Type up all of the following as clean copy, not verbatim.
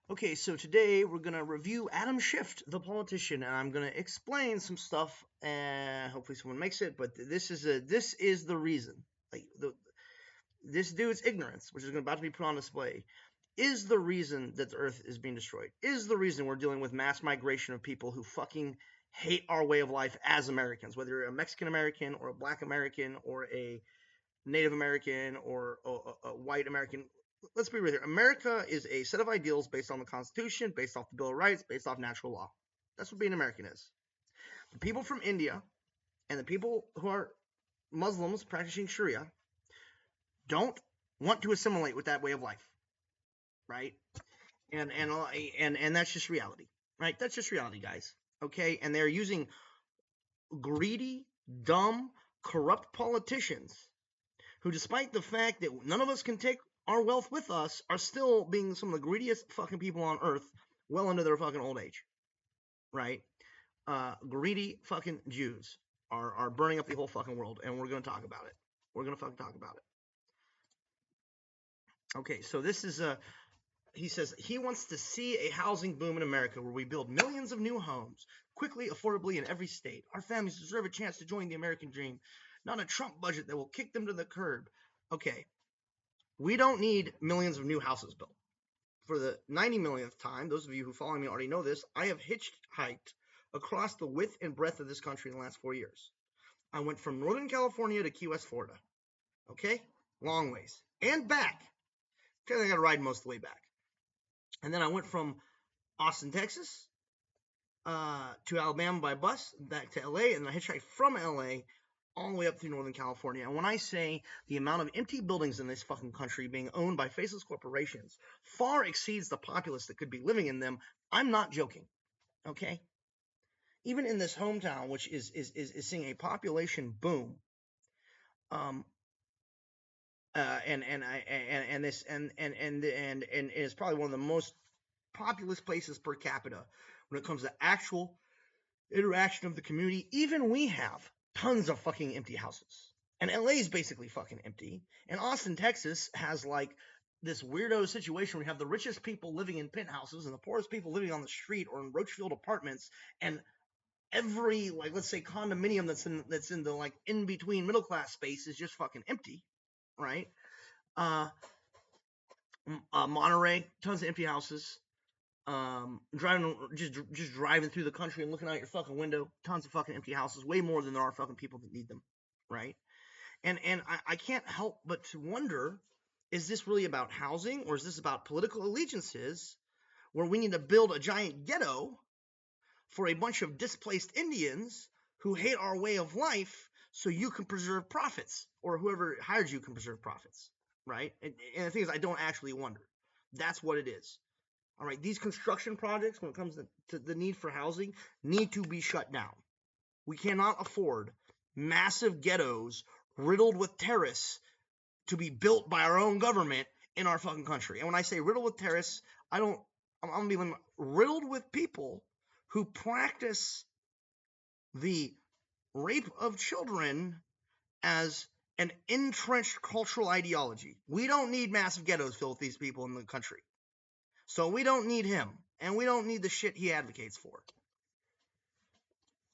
Okay, so today we're gonna review Adam Schiff, the politician, and I'm gonna explain some stuff. And hopefully someone makes it. But this is the reason. This dude's ignorance, which is about to be put on display, is the reason that the Earth is being destroyed. Is the reason we're dealing with mass migration of people who fucking hate our way of life as Americans, whether you're a Mexican American or a Black American or a Native American or a white American. Let's be real here. America is a set of ideals based on the Constitution, based off the Bill of Rights, based off natural law. That's what being American is. The people from India and the people who are Muslims practicing Sharia don't want to assimilate with that way of life, right? And that's just reality, right? That's just reality, guys. Okay, and they're using greedy, dumb, corrupt politicians who, despite the fact that none of us can take our wealth with us, are still being some of the greediest fucking people on earth well into their fucking old age, right? Greedy fucking Jews are burning up the whole fucking world, and we're going to talk about it. We're going to fucking talk about it. Okay, so this is he says he wants to see a housing boom in America where we build millions of new homes quickly, affordably in every state. Our families deserve a chance to join the American dream, not a Trump budget that will kick them to the curb. Okay, we don't need millions of new houses built. For the 90 millionth time, those of you who follow me already know this, I have hitchhiked across the width and breadth of this country in the last 4 years. I went from Northern California to Key West, Florida. Okay? Long ways. And back. Okay, I got to ride most of the way back. And then I went from Austin, Texas, to Alabama by bus, back to LA, and then I hitchhiked from LA all the way up through Northern California. And when I say the amount of empty buildings in this fucking country being owned by faceless corporations far exceeds the populace that could be living in them, I'm not joking. Okay? Even in this hometown, which is seeing a population boom, and it's probably one of the most populous places per capita when it comes to actual interaction of the community. Even we have tons of fucking empty houses. And LA is basically fucking empty. And Austin, Texas has like this weirdo situation where you have the richest people living in penthouses and the poorest people living on the street or in Roachfield apartments, and every, like, let's say condominium that's in the like in between middle class space is just fucking empty, right? Monterey, tons of empty houses. Just driving through the country and looking out your fucking window, tons of fucking empty houses, way more than there are fucking people that need them, right? And I can't help but to wonder, is this really about housing, or is this about political allegiances, where we need to build a giant ghetto for a bunch of displaced Indians who hate our way of life, so you can preserve profits, or whoever hired you can preserve profits, right? And the thing is, I don't actually wonder. That's what it is. All right, these construction projects, when it comes to the need for housing, need to be shut down. We cannot afford massive ghettos riddled with terrorists to be built by our own government in our fucking country. And when I say riddled with terrorists, I'm gonna be riddled with people who practice the rape of children as an entrenched cultural ideology. We don't need massive ghettos filled with these people in the country. So we don't need him, and we don't need the shit he advocates for.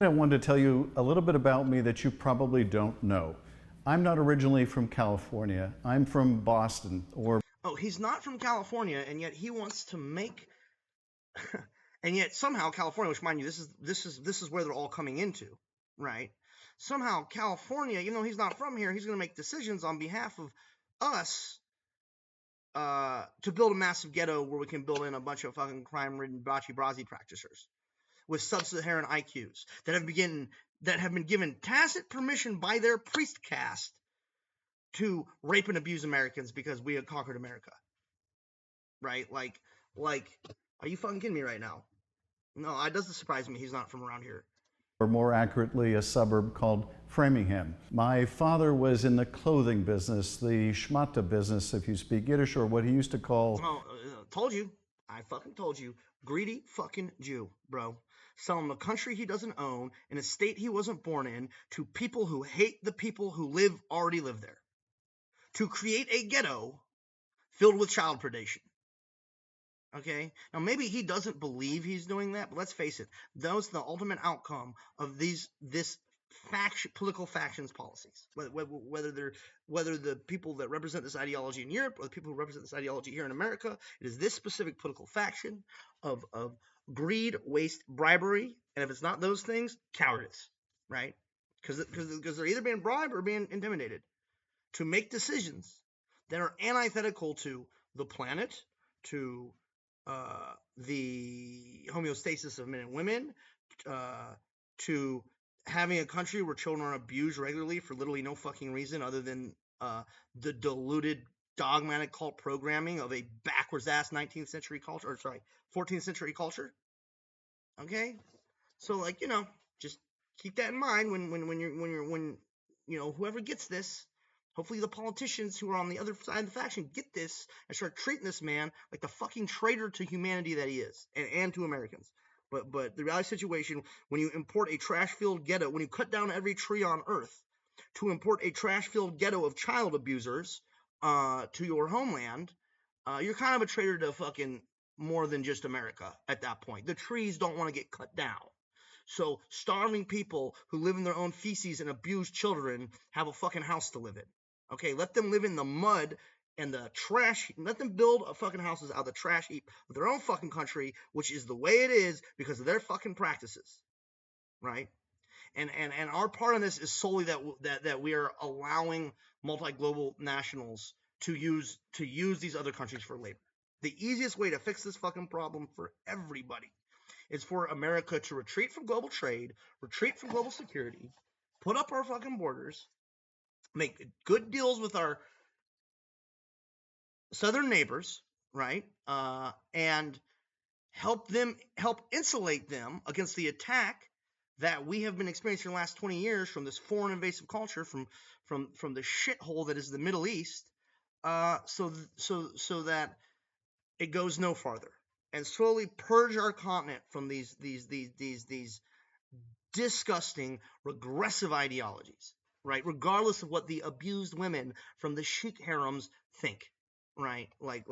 I wanted to tell you a little bit about me that you probably don't know. I'm not originally from California. I'm from Boston, or Oh, he's not from California, and yet he wants to make, and yet somehow California, which, mind you, this is where they're all coming into, right? Somehow California, even though he's not from here, he's going to make decisions on behalf of us to build a massive ghetto where we can build in a bunch of fucking crime-ridden Brazi practitioners with sub-Saharan IQs that have been given tacit permission by their priest caste to rape and abuse Americans because we had conquered America, right? Like, are you fucking kidding me right now? No, it doesn't surprise me he's not from around here. or more accurately, a suburb called Framingham. My father was in the clothing business, the schmata business, if you speak Yiddish, or what he used to call. Oh, told you. I fucking told you. Greedy fucking Jew, bro. Selling a country he doesn't own in a state he wasn't born in to people who hate the people who already live there. To create a ghetto filled with child predation. Okay, now maybe he doesn't believe he's doing that, but let's face it, those the ultimate outcome of this political factions policies. Whether the people that represent this ideology in Europe or the people who represent this ideology here in America, it is this specific political faction of greed, waste, bribery, and if it's not those things, cowardice, right? Because they're either being bribed or being intimidated to make decisions that are antithetical to the planet, to the homeostasis of men and women, to having a country where children are abused regularly for literally no fucking reason other than the diluted dogmatic cult programming of a backwards ass 19th century culture, or sorry, 14th century culture. Okay, so like just keep that in mind when whoever gets this. Hopefully the politicians who are on the other side of the faction get this and start treating this man like the fucking traitor to humanity that he is, and to Americans. But the reality situation, when you import a trash-filled ghetto, when you cut down every tree on Earth to import a trash-filled ghetto of child abusers to your homeland, you're kind of a traitor to fucking more than just America at that point. The trees don't want to get cut down. So starving people who live in their own feces and abuse children have a fucking house to live in. Okay, let them live in the mud and the trash. Let them build fucking houses out of the trash heap of their own fucking country, which is the way it is because of their fucking practices, right? And our part in this is solely that we are allowing multi-global nationals to use these other countries for labor. The easiest way to fix this fucking problem for everybody is for America to retreat from global trade, retreat from global security, put up our fucking borders, make good deals with our southern neighbors, right? And help insulate them against the attack that we have been experiencing the last 20 years from this foreign invasive culture, from the shithole that is the Middle East, so that it goes no farther, and slowly purge our continent from these disgusting, regressive ideologies, right? Regardless of what the abused women from the sheik harems think, right? Like,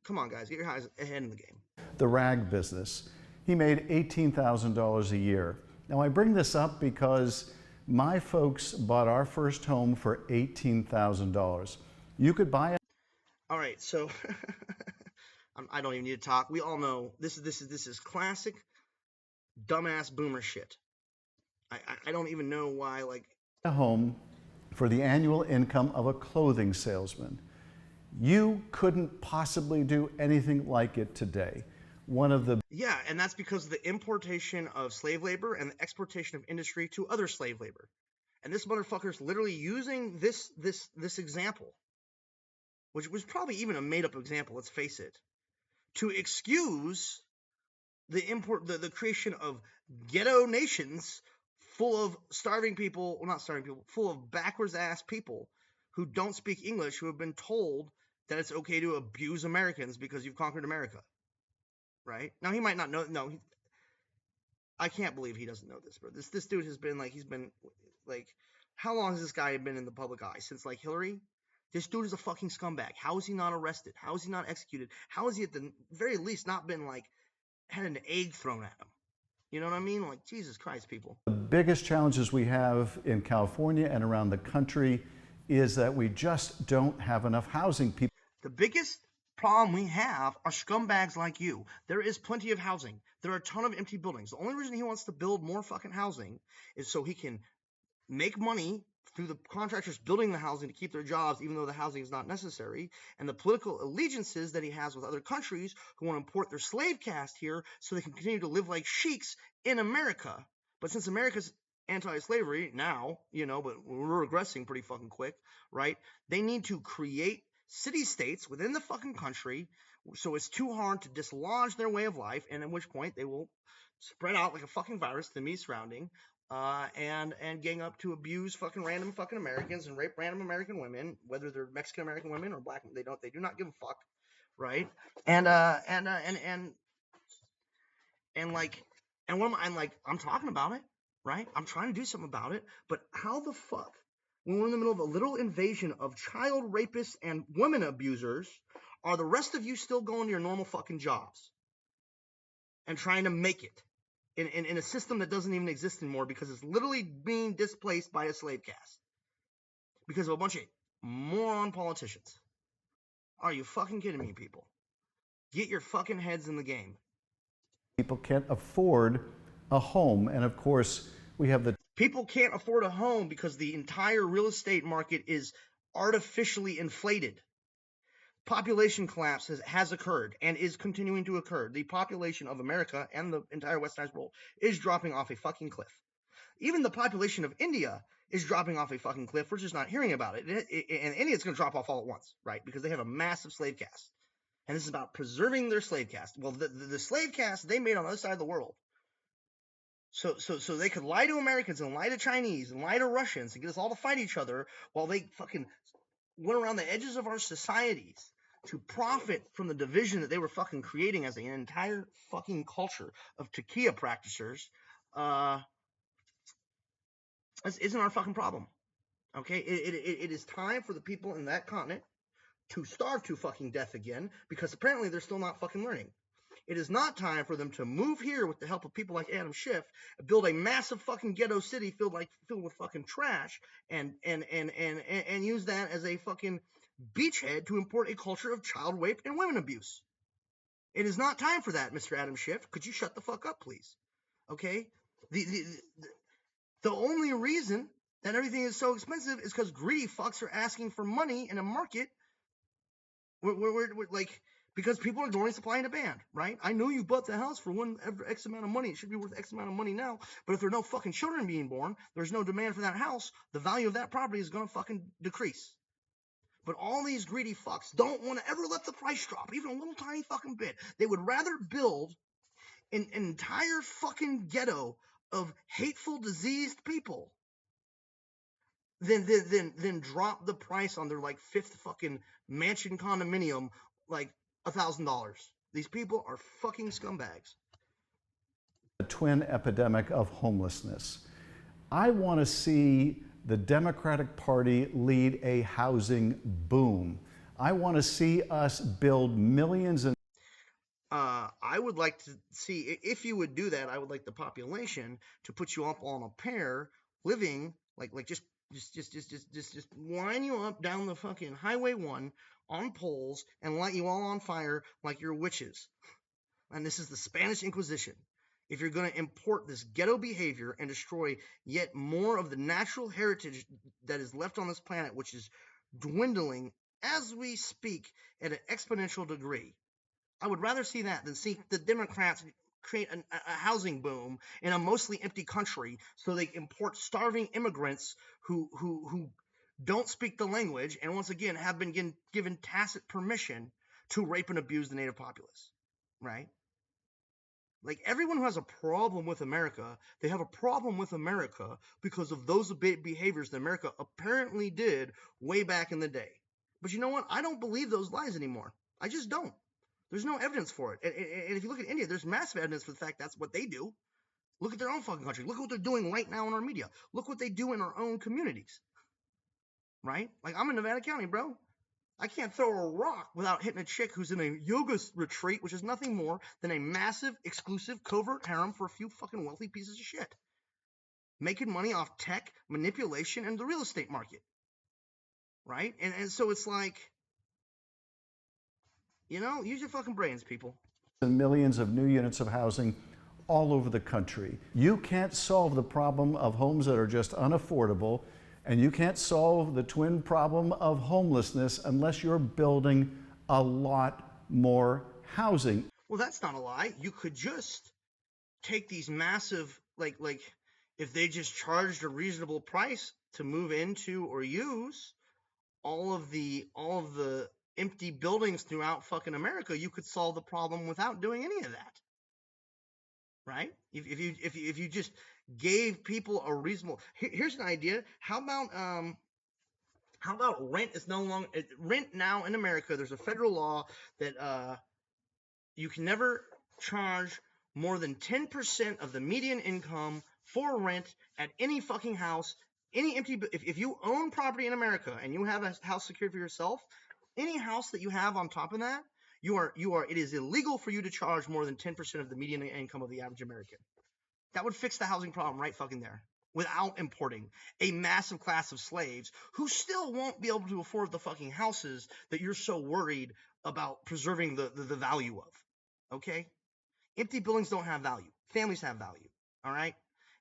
come on, guys, get your eyes ahead in the game. The rag business. He made $18,000 a year. Now, I bring this up because my folks bought our first home for $18,000. You could buy it. All right, so I don't even need to talk. We all know this is classic dumbass boomer shit. I don't even know why, like, a home for the annual income of a clothing salesman. You couldn't possibly do anything like it today. Yeah, and that's because of the importation of slave labor and the exportation of industry to other slave labor. And this motherfucker's literally using this example, which was probably even a made-up example, let's face it, to excuse the creation of ghetto nations full of starving people, well, not starving people, full of backwards ass people who don't speak English, who have been told that it's okay to abuse Americans because you've conquered America, right? Now, he might not know. No, I can't believe he doesn't know this, bro. This dude has been like, how long has this guy been in the public eye? Since like Hillary? This dude is a fucking scumbag. How is he not arrested? How is he not executed? How has he at the very least not been like had an egg thrown at him? You know what I mean? Like, Jesus Christ, people. The biggest challenges we have in California and around the country is that we just don't have enough housing. The biggest problem we have are scumbags like you. There is plenty of housing. There are a ton of empty buildings. The only reason he wants to build more fucking housing is so he can make money through the contractors building the housing to keep their jobs, even though the housing is not necessary, and the political allegiances that he has with other countries who want to import their slave caste here so they can continue to live like sheiks in America. But since America's anti-slavery now, but we're regressing pretty fucking quick, right? They need to create city-states within the fucking country so it's too hard to dislodge their way of life, and at which point they will spread out like a fucking virus to the immediate surrounding, and gang up to abuse fucking random fucking Americans and rape random American women, whether they're Mexican American women or black. They do not give a fuck, right? And I'm talking about it, right? I'm trying to do something about it, but how the fuck, when we're in the middle of a little invasion of child rapists and women abusers, Are the rest of you still going to your normal fucking jobs and trying to make it in a system that doesn't even exist anymore because it's literally being displaced by a slave caste because of a bunch of moron politicians? Are you fucking kidding me, people? Get your fucking heads in the game. People can't afford a home. And of course, we have the People can't afford a home because the entire real estate market is artificially inflated. Population collapse has occurred and is continuing to occur. The population of America and the entire westernized world is dropping off a fucking cliff. Even the population of India is dropping off a fucking cliff. We're just not hearing about it. And India's going to drop off all at once, right? Because they have a massive slave caste. And this is about preserving their slave caste. Well, the slave caste they made on the other side of the world. So they could lie to Americans and lie to Chinese and lie to Russians and get us all to fight each other while they fucking went around the edges of our societies to profit from the division that they were fucking creating as an entire fucking culture of Taqiyya practitioners. This isn't our fucking problem. Okay? It is time for the people in that continent to starve to fucking death again because apparently they're still not fucking learning. It is not time for them to move here with the help of people like Adam Schiff, build a massive fucking ghetto city filled with fucking trash, and use that as a fucking beachhead to import a culture of child rape and women abuse. It is not time for that, Mr. Adam Schiff. Could you shut the fuck up, please? Okay? The only reason that everything is so expensive is because greedy fucks are asking for money in a market where like, because people are ignoring supply and demand, right? I know you bought the house for X amount of money. It should be worth X amount of money now. But if there are no fucking children being born, there's no demand for that house. The value of that property is going to fucking decrease. But all these greedy fucks don't want to ever let the price drop, even a little tiny fucking bit. They would rather build an entire fucking ghetto of hateful, diseased people than drop the price on their like fifth fucking mansion condominium like $1,000. These people are fucking scumbags. The twin epidemic of homelessness. I want to see the Democratic Party lead a housing boom. I want to see us build millions and I would like to see, if you would do that, I would like the population to put you up on a pair living like just line you up down the fucking Highway 1 on poles and light you all on fire like you're witches. And this is the Spanish Inquisition. If you're going to import this ghetto behavior and destroy yet more of the natural heritage that is left on this planet, which is dwindling as we speak at an exponential degree, I would rather see that than see the Democrats create a housing boom in a mostly empty country so they import starving immigrants who don't speak the language and once again have been given tacit permission to rape and abuse the native populace, right? Like, everyone who has a problem with America, they have a problem with America because of those behaviors that America apparently did way back in the day. But you know what? I don't believe those lies anymore. I just don't. There's no evidence for it. And if you look at India, there's massive evidence for the fact that's what they do. Look at their own fucking country. Look at what they're doing right now in our media. Look what they do in our own communities. Right? Like, I'm in Nevada County, bro. I can't throw a rock without hitting a chick who's in a yoga retreat, which is nothing more than a massive, exclusive, covert harem for a few fucking wealthy pieces of shit. Making money off tech, manipulation, and the real estate market. Right? And so it's like, you know, use your fucking brains, people. And millions of new units of housing all over the country. You can't solve the problem of homes that are just unaffordable, and you can't solve the twin problem of homelessness unless you're building a lot more housing. Well, that's not a lie. You could just take these massive, like if they just charged a reasonable price to move into or use all of the empty buildings throughout fucking America, you could solve the problem without doing any of that. Right? If you just gave people a reasonable, here's an idea. How about rent is no longer rent now in America? There's a federal law that you can never charge more than 10% of the median income for rent at any fucking house, any empty. If you own property in America and you have a house secured for yourself, Any house that you have on top of that, it is illegal for you to charge more than 10% of the median income of the average American. That would fix the housing problem right fucking there, without importing a massive class of slaves who still won't be able to afford the fucking houses that you're so worried about preserving the value of. Okay? Empty buildings don't have value. Families have value. All right?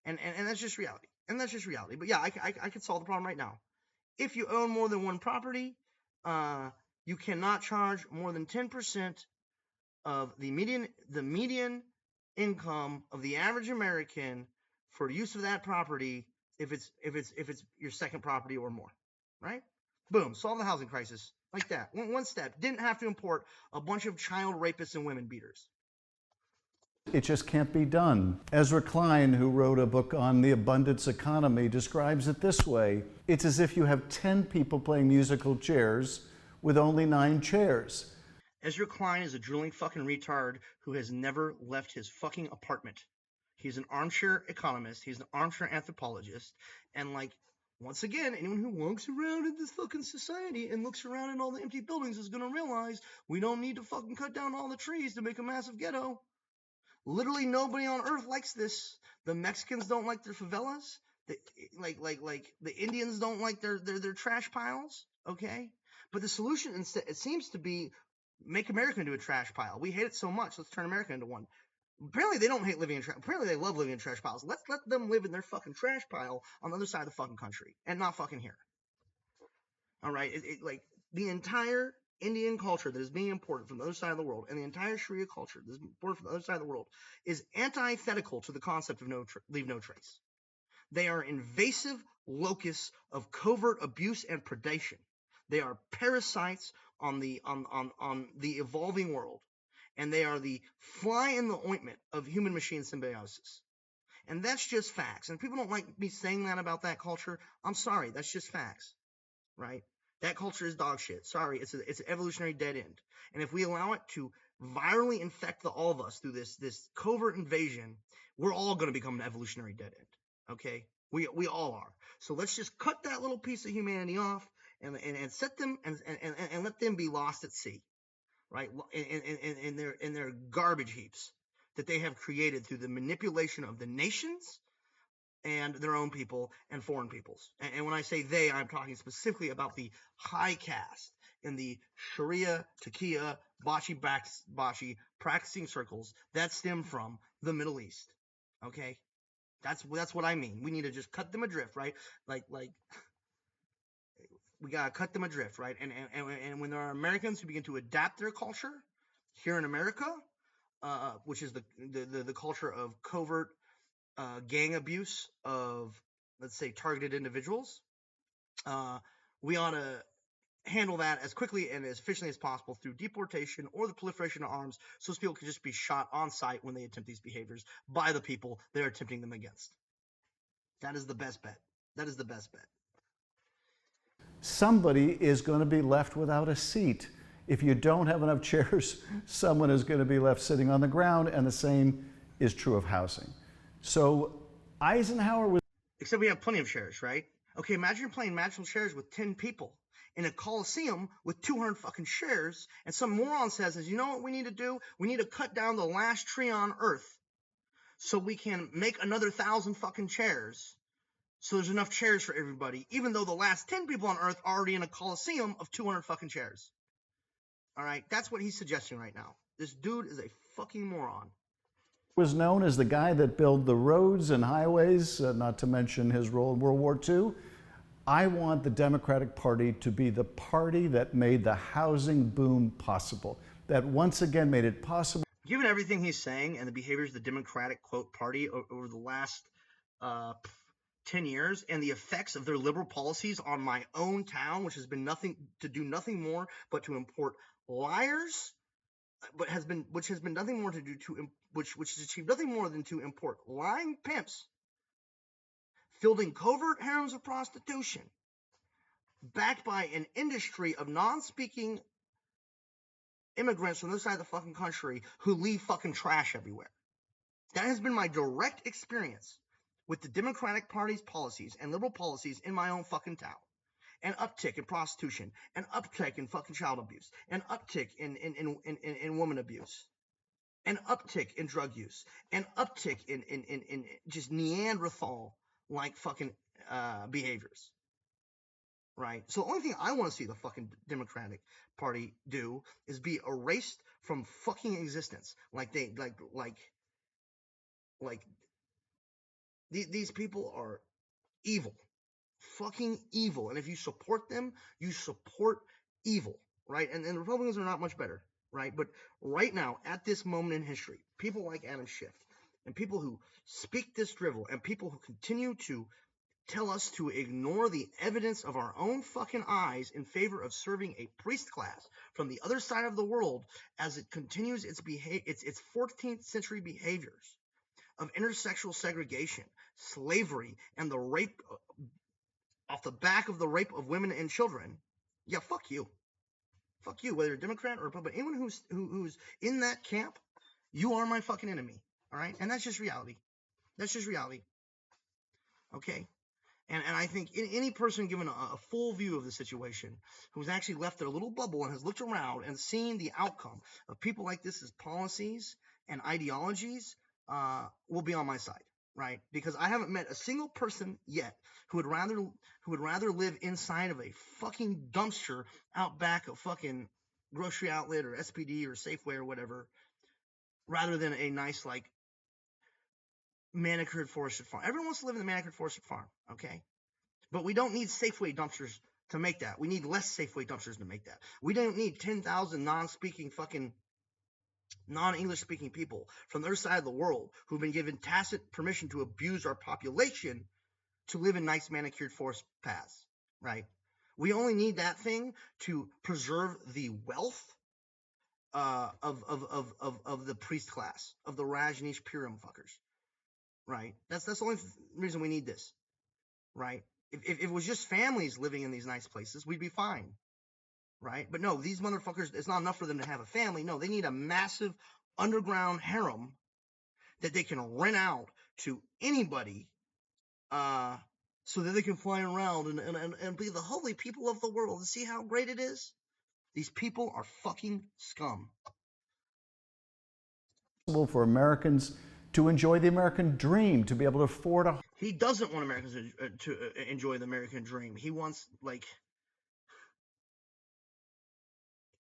And that's just reality. And that's just reality. But yeah, I could solve the problem right now. If you own more than one property, you cannot charge more than 10% of the median income of the average American for use of that property if it's your second property or more, right? Boom, solve the housing crisis like that. One step. Didn't have to import a bunch of child rapists and women beaters. It just can't be done. Ezra Klein, who wrote a book on the abundance economy, describes it this way. It's as if you have 10 people playing musical chairs with only 9 chairs. Ezra Klein is a drooling fucking retard who has never left his fucking apartment. He's an armchair economist. He's an armchair anthropologist. And like, once again, anyone who walks around in this fucking society and looks around in all the empty buildings is going to realize we don't need to fucking cut down all the trees to make a massive ghetto. Literally nobody on earth likes this. The Mexicans don't like their favelas. The Indians don't like their trash piles. Okay? But the solution instead, it seems to be, make America into a trash pile. We hate it so much. Let's turn America into one. Apparently they don't hate living in trash. Apparently they love living in trash piles. Let's let them live in their fucking trash pile on the other side of the fucking country and not fucking here. All right? Like the entire Indian culture that is being imported from the other side of the world and the entire Sharia culture that is imported from the other side of the world is antithetical to the concept of leave no trace. They are invasive locusts of covert abuse and predation. They are parasites on the evolving world, and they are the fly in the ointment of human-machine symbiosis. And that's just facts. And people don't like me saying that about that culture. I'm sorry, that's just facts, right? That culture is dog shit. Sorry, it's an evolutionary dead end. And if we allow it to virally infect all of us through this covert invasion, we're all going to become an evolutionary dead end. Okay, we all are. So let's just cut that little piece of humanity off and set them and let them be lost at sea, right? In their garbage heaps that they have created through the manipulation of the nations and their own people and foreign peoples. And when I say they, I'm talking specifically about the high caste in the Sharia, Taqiyya, Bashi practicing circles that stem from the Middle East. Okay? That's what I mean. We need to just cut them adrift, right? Like we gotta cut them adrift, right? And when there are Americans who begin to adapt their culture here in America, which is the culture of covert gang abuse of, let's say, targeted individuals, we ought to handle that as quickly and as efficiently as possible through deportation or the proliferation of arms, so those people can just be shot on sight when they attempt these behaviors by the people they're attempting them against. That is the best bet. That is the best bet. Somebody is going to be left without a seat. If you don't have enough chairs, someone is going to be left sitting on the ground, and the same is true of housing. So Eisenhower was... Except we have plenty of chairs, right? Okay, imagine playing magical chairs with 10 people in a coliseum with 200 fucking chairs, and some moron says, you know what we need to do? We need to cut down the last tree on Earth so we can make another 1,000 fucking chairs so there's enough chairs for everybody, even though the last 10 people on Earth are already in a coliseum of 200 fucking chairs. All right, that's what he's suggesting right now. This dude is a fucking moron. Was known as the guy that built the roads and highways, not to mention his role in World War II. I want the Democratic Party to be the party that made the housing boom possible, that once again made it possible. Given everything he's saying and the behaviors of the Democratic, quote, party over the last 10 years and the effects of their liberal policies on my own town, which has been nothing more but to import liars, which has achieved nothing more than to import lying pimps fielding covert harems of prostitution, backed by an industry of non-speaking immigrants from the other side of the fucking country who leave fucking trash everywhere. That has been my direct experience with the Democratic Party's policies and liberal policies in my own fucking town. an uptick in prostitution, an uptick in fucking child abuse, an uptick in woman abuse, an uptick in drug use, an uptick in just Neanderthal like fucking behaviors. Right? So the only thing I want to see the fucking Democratic Party do is be erased from fucking existence. These people are evil. Fucking evil. And if you support them, you support evil. Right? And the Republicans are not much better. Right? But right now, at this moment in history, people like Adam Schiff and people who speak this drivel and people who continue to tell us to ignore the evidence of our own fucking eyes in favor of serving a priest class from the other side of the world as it continues its 14th century behaviors of intersexual segregation, slavery, and the rape off the back of the rape of women and children. Yeah, fuck you. Fuck you, whether you're Democrat or Republican. Anyone who's in that camp, you are my fucking enemy. All right? And that's just reality. That's just reality. Okay? And I think any person given a full view of the situation, who's actually left their little bubble and has looked around and seen the outcome of people like this as policies and ideologies, will be on my side, right? Because I haven't met a single person yet who would rather live inside of a fucking dumpster out back of fucking grocery outlet or SPD or Safeway or whatever, rather than a nice like manicured forested farm. Everyone wants to live in the manicured forested farm, okay? But we don't need Safeway dumpsters to make that. We need less Safeway dumpsters to make that. We don't need 10,000 non-English speaking people from the other side of the world who've been given tacit permission to abuse our population to live in nice manicured forest paths, right? We only need that thing to preserve the wealth of the priest class, of the Rajneesh Purim fuckers. Right? That's the only reason we need this. Right? If it was just families living in these nice places, we'd be fine. Right? But no, these motherfuckers, it's not enough for them to have a family. No, they need a massive underground harem that they can rent out to anybody so that they can fly around and be the holy people of the world and see how great it is. These people are fucking scum. For Americans to enjoy the American dream, to be able to afford a... He doesn't want Americans to enjoy the American dream. He wants, like...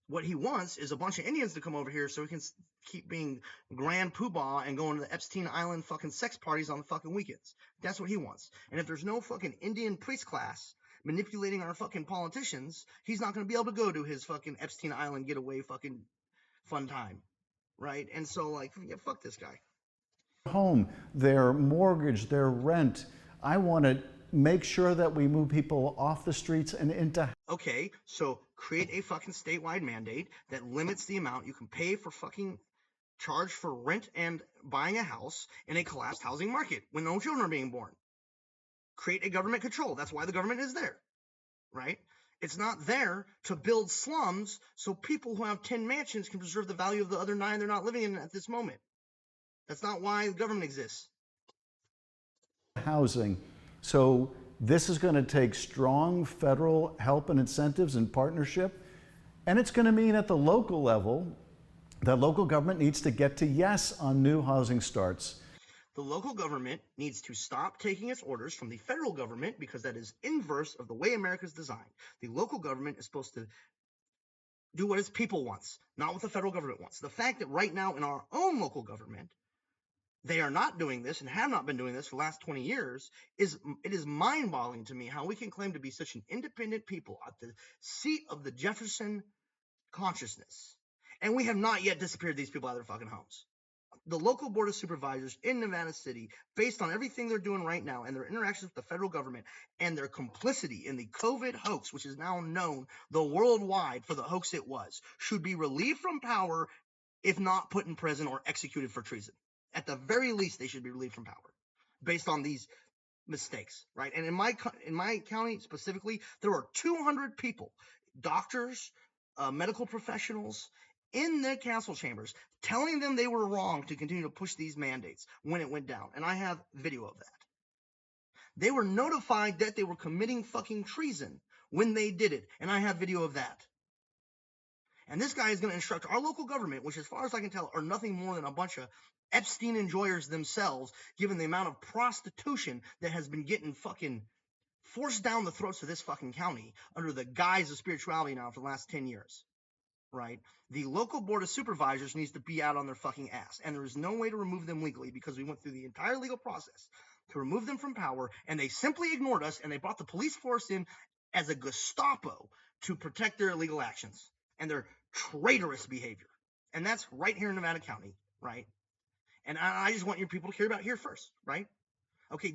What he wants is a bunch of Indians to come over here so he can keep being Grand Poobah and going to the Epstein Island fucking sex parties on the fucking weekends. That's what he wants. And if there's no fucking Indian priest class manipulating our fucking politicians, he's not going to be able to go to his fucking Epstein Island getaway fucking fun time. Right? And so, like, yeah, fuck this guy. Home, their mortgage, their rent. I want to make sure that we move people off the streets and into... Okay, so create a fucking statewide mandate that limits the amount you can pay for fucking charge for rent and buying a house in a collapsed housing market when no children are being born. Create a government control. That's why the government is there, right? It's not there to build slums so people who have 10 mansions can preserve the value of the other 9 they're not living in at this moment. That's not why the government exists. Housing. So this is going to take strong federal help and incentives and partnership. And it's going to mean at the local level, that local government needs to get to yes on new housing starts. The local government needs to stop taking its orders from the federal government because that is inverse of the way America is designed. The local government is supposed to do what its people wants, not what the federal government wants. The fact that right now in our own local government, they are not doing this and have not been doing this for the last 20 years, it is mind-boggling to me how we can claim to be such an independent people at the seat of the Jefferson consciousness. And we have not yet disappeared these people out of their fucking homes. The local board of supervisors in Nevada City, based on everything they're doing right now and their interactions with the federal government and their complicity in the COVID hoax, which is now known the worldwide for the hoax it was, should be relieved from power if not put in prison or executed for treason. At the very least, they should be relieved from power based on these mistakes, right? And in my county specifically, there were 200 people, doctors, medical professionals, in their council chambers telling them they were wrong to continue to push these mandates when it went down. And I have video of that. They were notified that they were committing fucking treason when they did it, and I have video of that. And this guy is going to instruct our local government, which as far as I can tell are nothing more than a bunch of Epstein enjoyers themselves, given the amount of prostitution that has been getting fucking forced down the throats of this fucking county under the guise of spirituality now for the last 10 years, right? The local board of supervisors needs to be out on their fucking ass, and there is no way to remove them legally because we went through the entire legal process to remove them from power, and they simply ignored us, and they brought the police force in as a Gestapo to protect their illegal actions and their traitorous behavior. And that's right here in Nevada County, right? And I just want your people to hear about it here first, right? Okay,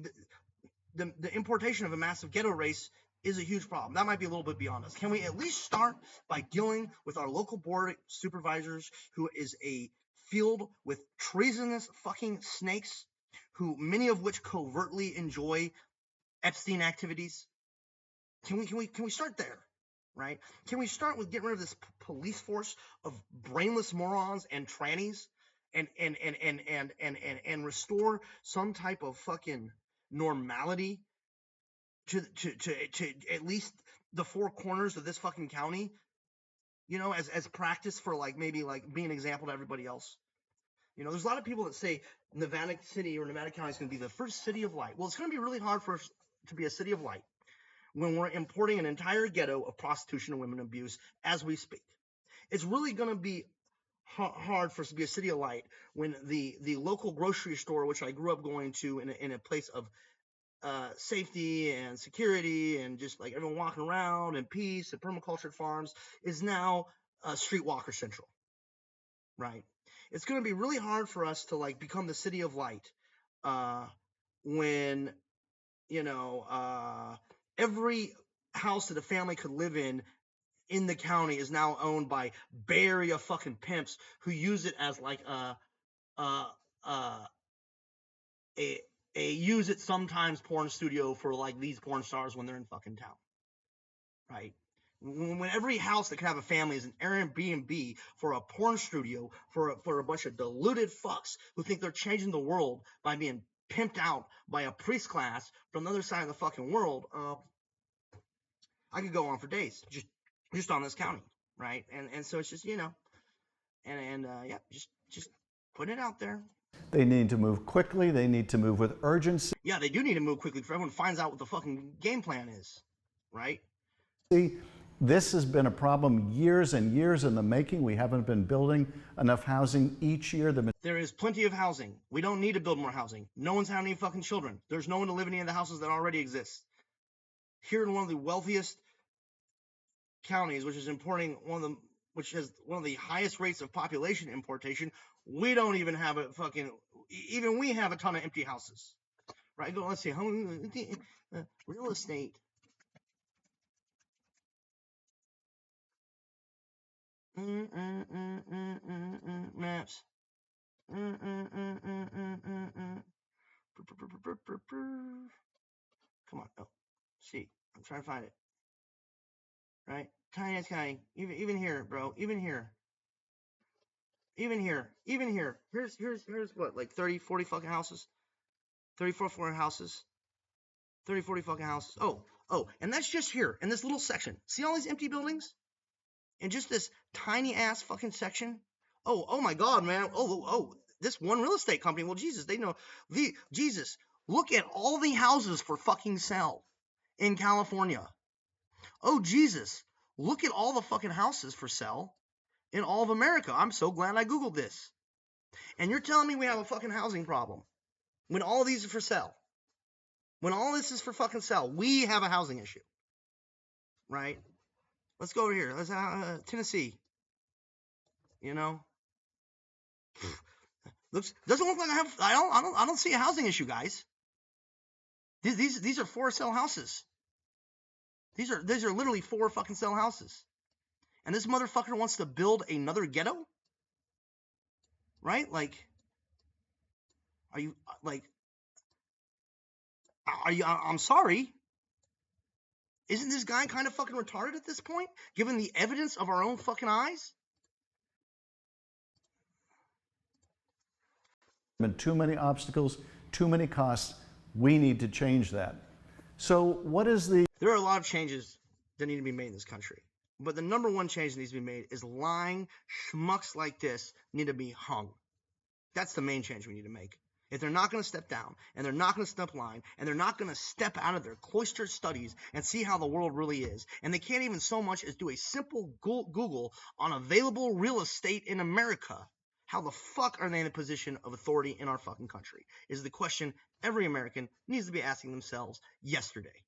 the importation of a massive ghetto race is a huge problem. That might be a little bit beyond us. Can we at least start by dealing with our local board supervisors, who is a field with treasonous fucking snakes, who many of which covertly enjoy Epstein activities? Can we start there, right? Can we start with getting rid of this police force of brainless morons and trannies, and restore some type of fucking normality to at least the four corners of this fucking county, you know, as practice for like maybe like being an example to everybody else. You know, there's a lot of people that say Nevada City or Nevada County is going to be the first city of light. Well, it's going to be really hard for us to be a city of light when we're importing an entire ghetto of prostitution and women abuse as we speak. It's really going to be hard for us to be a city of light when the local grocery store, which I grew up going to in a place of safety and security and just like everyone walking around and peace and permacultured farms, is now Streetwalker Central, right? It's going to be really hard for us to like become the city of light when, you know, every house that a family could live in the county is now owned by Bay Area fucking pimps who use it as like a use it sometimes porn studio for like these porn stars when they're in fucking town, right? When every house that can have a family is an Airbnb for a porn studio for a bunch of deluded fucks who think they're changing the world by being pimped out by a priest class from the other side of the fucking world, I could go on for days just on this county, right? And so it's just, you know, and yeah, just putting it out there. They need to move quickly. They need to move with urgency. Yeah, they do need to move quickly before everyone finds out what the fucking game plan is, right? See, this has been a problem years and years in the making. We haven't been building enough housing each year. There is plenty of housing. We don't need to build more housing. No one's having any fucking children. There's no one to live in any of the houses that already exist. Here in one of the wealthiest counties, which has one of the highest rates of population importation, we don't even have a fucking, even we have a ton of empty houses, right? Let's see, how real estate. Maps. Come on, oh, see, I'm trying to find it. Right, tiniest county, even here, bro, even here. Here's what, like 30, 40 fucking houses, 34, 40 houses, 30, 40 fucking houses. Oh, and that's just here in this little section. See all these empty buildings? And just this tiny ass fucking section. Oh my God, man. Oh, this one real estate company. Well, Jesus, they know Jesus. Look at all the houses for fucking sale in California. Oh, Jesus, look at all the fucking houses for sale in all of America. I'm so glad I Googled this. And you're telling me we have a fucking housing problem when all of these are for sale. When all this is for fucking sale, we have a housing issue, right? Let's go over here. Let's Tennessee. You know, doesn't look like I don't see a housing issue, guys. These are for sale houses. These are literally for fucking sale houses. And this motherfucker wants to build another ghetto? Right? Like, I'm sorry. Isn't this guy kind of fucking retarded at this point, given the evidence of our own fucking eyes? Been too many obstacles, too many costs. We need to change that. So what is the... There are a lot of changes that need to be made in this country. But the number one change that needs to be made is lying schmucks like this need to be hung. That's the main change we need to make. If they're not going to step down, and they're not going to step line, and they're not going to step out of their cloistered studies and see how the world really is, and they can't even so much as do a simple Google on available real estate in America, how the fuck are they in a position of authority in our fucking country? Is the question every American needs to be asking themselves yesterday.